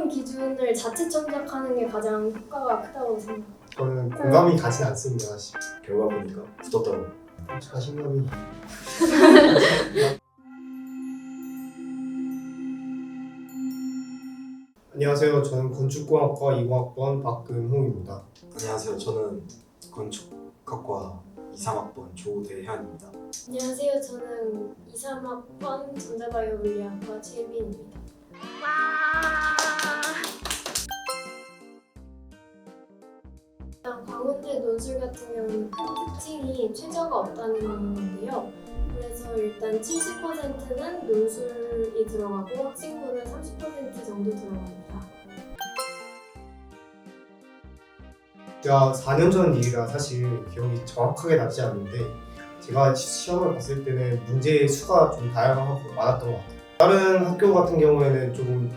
최종 기준을 자체 청작하는 게 가장 효과가 크다고 생각해요. 저는 공감이 가진 않습니다 사실. 결과 보니까 붙었더라고. 자신감이. 안녕하세요. 저는 건축공학과 2공학번 박근홍입니다. 안녕하세요. 저는 건축학과 2, 3학번 조대현입니다. 안녕하세요. 저는 2, 3학번 전자바이오 물리학과 최혜빈입니다. 일단 광운대 논술 같은 경우는 큰 특징이 최저가 없다는 건데요. 그래서 일단 70%는 논술이 들어가고 학생부는 30% 정도 들어갑니다. 제가 4년 전 일이라 사실 기억이 정확하게 나지 않는데 제가 시험을 봤을 때는 문제의 수가 좀 다양하고 많았던 것 같아요. 다른 학교 같은 경우에는 조금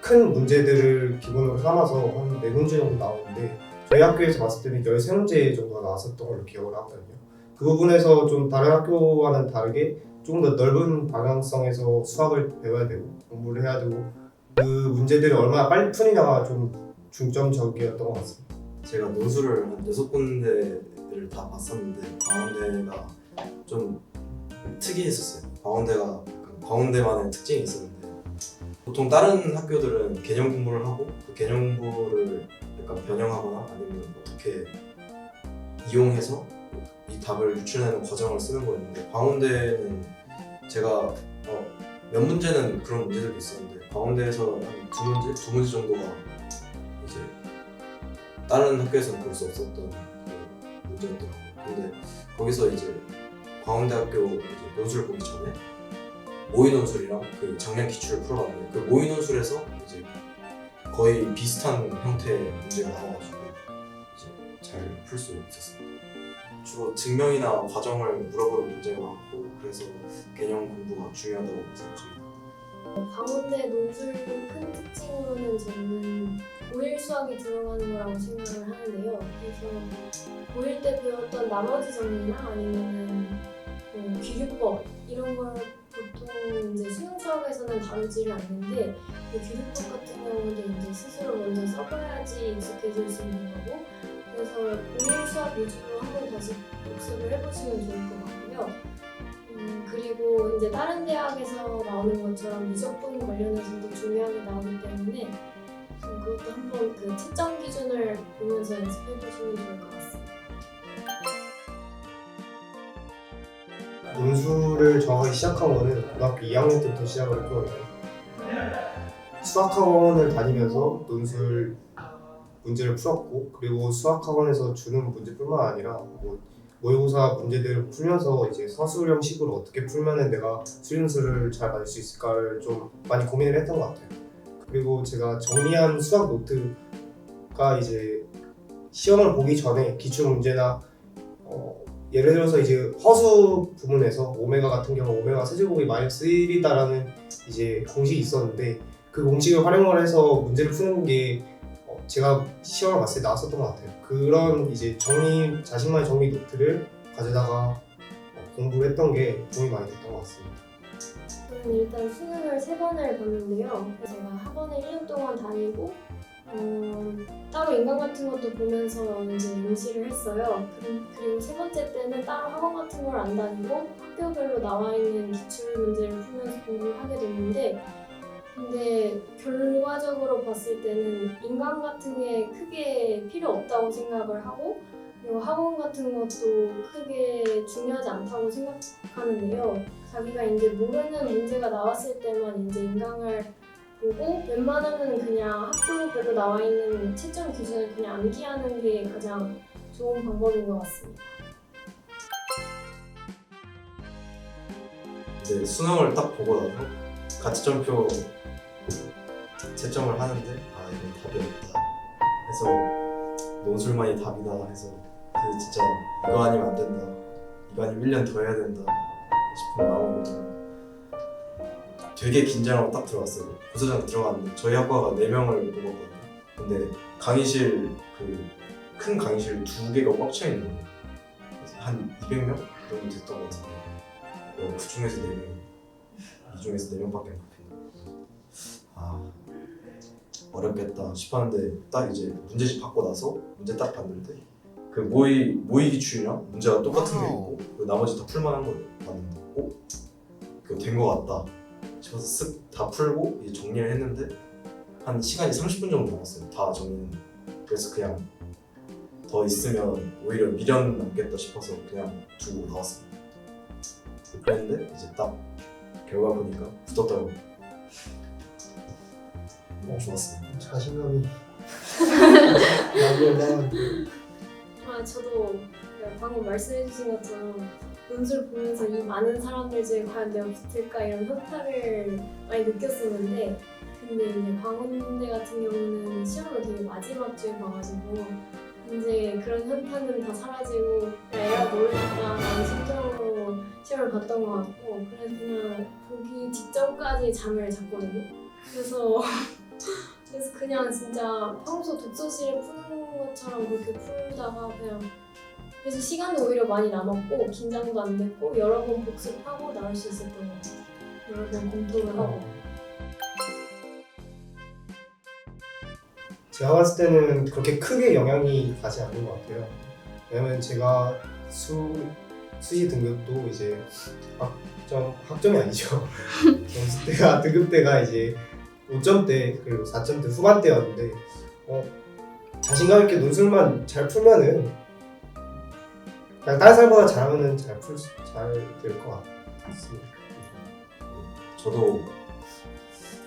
큰 문제들을 기본으로 삼아서 한 4문제 정도 나오는데 저희 학교에서 봤을 때는 13문제 정도가 나왔었던 걸로 기억을 하거든요. 그 부분에서 좀 다른 학교와는 다르게 조금 더 넓은 방향성에서 수학을 배워야 되고 공부를 해야 되고 그 문제들을 얼마나 빨리 푸느냐가 좀 중점적이었던 것 같습니다. 제가 논술을 한 6군데를 다 봤었는데 광운대가 좀 특이했었어요. 광운대가 약간 광운대만의 특징이 있었는데 보통 다른 학교들은 개념 공부를 하고 그 개념 공부를 약간 변형하거나 아니면 어떻게 이용해서 이 답을 유출하는 과정을 쓰는 거였는데 광운대는 제가 몇 문제는 그런 문제들도 있었는데 광운대에서 한 두 문제 정도가 이제 다른 학교에서는 볼 수 없었던 그 문제였더라고요. 근데 거기서 이제 광운대학교 이제 논술을 보기 전에 모의 논술이랑 그 작년 기출을 풀어봤는데 그 모의 논술에서 이제 거의 비슷한 형태의 문제가 나와가지고 이제 잘 풀 수 있었습니다. 주로 증명이나 과정을 물어보는 문제가 많고 그래서 개념 공부가 중요하다고 생각합니다. 광운대 논술 큰 특징으로는 저는 고1 수학이 들어가는 거라고 생각을 하는데요. 그래서 고1 때 배웠던 나머지 정리나 아니면은 귀류법 이런 걸 보통 이제 수능 수학에서는 다루지를 않는데 이 귀류법 같은 경우는 이제 스스로 먼저 써봐야지 익숙해질 수 있는 거고 그래서 고1 수학 위주로 한번 다시 복습을 해보시면 좋을 것 같고요. 그리고 이제 다른 대학에서 나오는 것처럼 미적분 관련해서도 중요하게 나오기 때문에 그것도 한번 그 채점 기준을 보면서 연습해 보시면 좋을 것 같습니다. 논술을 정확하게 시작한 거는 고등학교 2학년 때부터 시작을 했거든요. 수학학원을 다니면서 논술 문제를 풀었고 그리고 수학학원에서 주는 문제뿐만 아니라 모의고사 문제들을 풀면서 이제 서술형식으로 어떻게 풀면은 내가 수능술을 잘 받을 수 있을까를 좀 많이 고민을 했던 것 같아요. 그리고 제가 정리한 수학 노트가 이제 시험을 보기 전에 기출 문제나 예를 들어서 이제 허수 부문에서 오메가 같은 경우 오메가 세제곱이 마이너스 1이다라는 이제 공식이 있었는데 그 공식을 활용을 해서 문제를 푸는 게 제가 시험을 봤을 때 나왔었던 것 같아요. 그런 이제 자신만의 정리 노트를 가져다가 공부를 했던 게 도움이 많이 됐던 것 같습니다. 저는 일단 수능을 3번을 봤는데요. 제가 학원을 1년 동안 다니고 따로 인강 같은 것도 보면서 이제 응시를 했어요. 그리고 3번째 때는 따로 학원 같은 걸 안 다니고 학교별로 나와 있는 기출 문제를 풀면서 공부를 하게 됐는데 근데 결과적으로 봤을 때는 인강 같은 게 크게 필요 없다고 생각을 하고 그리고 학원 같은 것도 크게 중요하지 않다고 생각하는데요. 자기가 이제 모르는 문제가 나왔을 때만 이제 인강을 보고 웬만하면 그냥 학교별로 나와 있는 채점 기준을 그냥 암기하는 게 가장 좋은 방법인 것 같습니다. 이제 수능을 딱 보고 나서 가치점표 채점을 하는데 이건 답이 없다 해서 논술만이 답이다 해서 그 진짜 이거 아니면 안 된다 이거 아니면 1년 더 해야 된다 싶은 마음으로 되게 긴장하고 딱 들어갔어요. 부서장 들어갔는데 저희 학과가 4명을 뽑았거든요. 근데 강의실 큰 강의실 2개가 꽉 차 있는 거예요. 그래서 한 200명 정도 됐던 것 같은데 그 중에서 4명 이 중에서 4명밖에 안 뽑힌다. 어렵겠다 싶었는데 딱 이제 문제집 받고 나서 문제 딱 봤는데 그 모의 기출이랑 문제가 똑같은 게 있고 그리고 나머지 다 풀만한 거예요. 봤는데 그거 된 거 같다 싶어서 쓱 다 풀고 이제 정리를 했는데 한 시간이 30분 정도 남았어요. 다 정리는. 그래서 그냥 더 있으면 오히려 미련 남겠다 싶어서 그냥 두고 나왔습니다. 그랬는데 이제 딱 결과 보니까 붙었더라고요. 좋았습니다. 자신감이 많이 올라가는데 저도 방금 말씀해주신 것처럼 논술 보면서 이 많은 사람들 중에 과연 내가 붙을까 이런 현타를 많이 느꼈었는데 근데 이제 광운대 같은 경우는 시험을 되게 마지막 주에 봐가지고 이제 그런 현타는 다 사라지고 야 얘가 모르겠다 라는 심정으로 시험을 봤던 것 같고 그래서 그냥 보기 직전까지 잠을 잤거든요. 그래서 그냥 진짜 평소 독서실에 푸는 것처럼 그렇게 풀다가 그냥 그래서 시간도 오히려 많이 남았고 긴장도 안 됐고 여러 번 복습하고 나올 수 있었던 것 같아요. 여러 번 검토를 하고 제가 봤을 때는 그렇게 크게 영향이 가지 않는 것 같아요. 왜냐면 제가 수시 등급도 이제 학점이 아니죠. 점수대가 등급대가 이제 5점대 그리고 4점대 후반대였는데 자신감 있게 논술만 잘 풀면은 그냥 다른 사람보다 잘하면은 잘 될 것 같습니다. 저도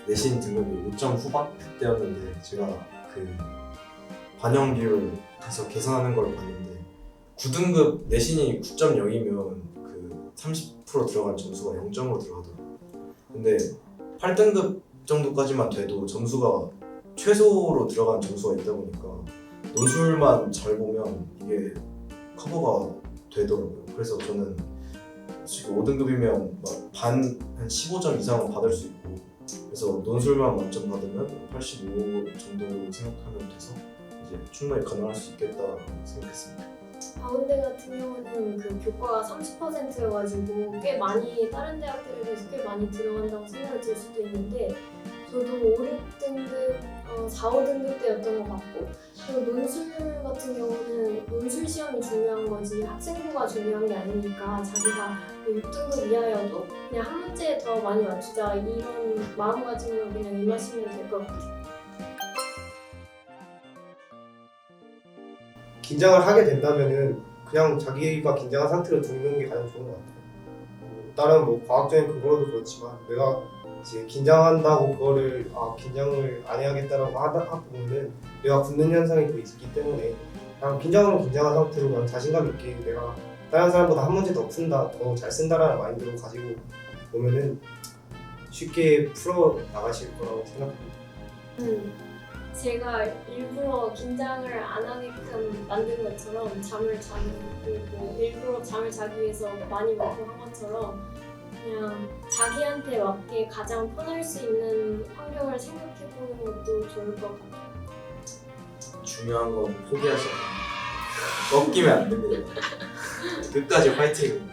내신 등급이 5점 후반대였는데 제가 그 반영 비율 해서 계산하는 걸 봤는데 9등급 내신이 9.0이면 그 30% 들어간 점수가 0점으로 들어가더라고요. 근데 8등급 정도까지만 돼도 점수가 최소로 들어간 점수가 있다 보니까 논술만 잘 보면 이게 커버가 되더라고요. 그래서 저는 지금 5등급이면 한 15점 이상은 받을 수 있고 그래서 논술만 만점 받으면 85 정도 생각하면 돼서 이제 충분히 가능할 수 있겠다 생각했습니다. 광운대 같은 경우는 그 교과가 30%여가지고 꽤 많이 다른 대학들에 비해서 꽤 많이 들어간다고 생각이 들 수도 있는데 저도 5, 6등급, 4, 5등급 때였던 것 같고 그리고 논술 같은 경우는 논술 시험이 중요한 거지 학생부가 중요한 게 아니니까 자기가 6등급 이하여도 그냥 한 문제 더 많이 맞추자 이런 마음가짐으로 그냥 임하시면 될 것 같아요. 긴장을 하게 된다면은 그냥 자기가 긴장한 상태로 두는 게 가장 좋은 것 같아요. 다른 과학적인 근거로도 그렇지만 내가 이제 긴장한다고 그거를 긴장을 안 해야겠다라고 하다 보면은 내가 굳는 현상이 또 있기 때문에 그냥 긴장한 상태로 그냥 자신감 있게 내가 다른 사람보다 한 문제 더 푼다, 더 잘 쓴다라는 마인드로 가지고 보면은 쉽게 풀어 나가실 거라고 생각합니다. 제가 일부러 긴장을 안 하게끔 만든 것처럼 잠을 자고 일부러 잠을 자기 위해서 많이 먹고 한 것처럼 그냥 자기한테 맞게 가장 편할 수 있는 환경을 생각해 보는 것도 좋을 것 같아요. 중요한 건 포기하지 않아요. 꺾이면 안 됩니다. 끝까지 파이팅!